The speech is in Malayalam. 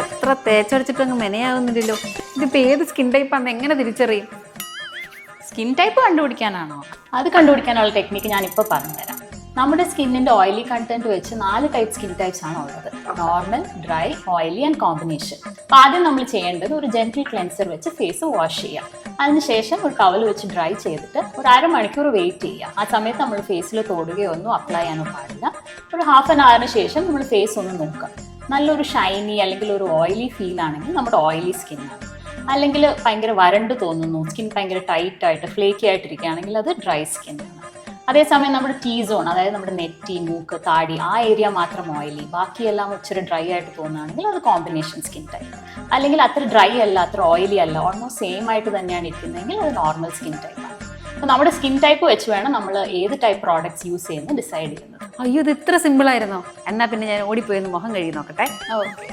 എത്ര തേച്ചടിച്ചിട്ടങ്ങ് മെനയാവുന്നില്ലല്ലോ. ഇതിപ്പോൾ ഏത് സ്കിൻ ടൈപ്പാണെന്ന് എങ്ങനെ തിരിച്ചറിയും? സ്കിൻ ടൈപ്പ് കണ്ടുപിടിക്കാനാണോ? അത് കണ്ടുപിടിക്കാനുള്ള ടെക്നിക്ക് ഞാനിപ്പോൾ പറഞ്ഞുതരാം. നമ്മുടെ സ്കിന്നിന്റെ ഓയിലി കണ്ടന്റ് വെച്ച് 4 ടൈപ്പ് സ്കിൻ ടൈപ്സ് ആണ് ഉള്ളത്: normal, dry, oily and combination. അപ്പോൾ ആദ്യം നമ്മൾ ചെയ്യേണ്ടത് ഒരു ജെന്റിൽ ക്ലെൻസർ വെച്ച് ഫേസ് വാഷ് ചെയ്യാം. അതിനുശേഷം ഒരു ടവൽ വെച്ച് ഡ്രൈ ചെയ്തിട്ട് ഒരു അരമണിക്കൂർ വെയിറ്റ് ചെയ്യുക. ആ സമയത്ത് നമ്മൾ ഫേസിൽ തൊടുകയോ ഒന്നും അപ്ലൈ ചെയ്യാനോ പാടില്ല. ഒരു ഹാഫ് ആൻ അവറിന് ശേഷം നമ്മൾ ഫേസ് ഒന്ന് നോക്കുക. നല്ലൊരു ഷൈനി അല്ലെങ്കിൽ ഒരു ഓയിലി ഫീൽ ആണെങ്കിൽ നമ്മുടെ ഓയിലി സ്കിന്നാണ്. അല്ലെങ്കിൽ ഭയങ്കര വരണ്ട് തോന്നുന്നു, സ്കിൻ ഭയങ്കര ടൈറ്റ് ആയിട്ട് ഫ്ലേക്കി ആയിട്ടിരിക്കുകയാണെങ്കിൽ അത് ഡ്രൈ സ്കിന്നാണ്. അതേസമയം നമ്മുടെ ടീ സോൺ, അതായത് നമ്മുടെ നെറ്റി, മൂക്ക്, താടി, ആ ഏരിയ മാത്രം ഓയിലി, ബാക്കിയെല്ലാം ഇച്ചിരി ഡ്രൈ ആയിട്ട് തോന്നുകയാണെങ്കിൽ അത് കോമ്പിനേഷൻ സ്കിൻ ടൈപ്പ്. അല്ലെങ്കിൽ അത്ര ഡ്രൈ അല്ല, അത്ര ഓയിലി അല്ല, ഓൾമോസ്റ്റ് സെയിം ആയിട്ട് തന്നെയാണ് ഇരിക്കുന്നതെങ്കിൽ അത് നോർമൽ സ്കിൻ ടൈപ്പാണ്. അപ്പോൾ നമ്മുടെ സ്കിൻ ടൈപ്പ് വെച്ച് വേണം നമ്മൾ ഏത് ടൈപ്പ് പ്രോഡക്ട്സ് യൂസ് ചെയ്യുന്നത് ഡിസൈഡ് ചെയ്യുന്നത്. അയ്യോ, ഇത് ഇത്ര സിമ്പിൾ ആയിരുന്നോ? എന്നാൽ പിന്നെ ഞാൻ ഓടിപ്പോയി ഒന്ന് മുഖം കഴുകി നോക്കട്ടെ. ഓക്കെ.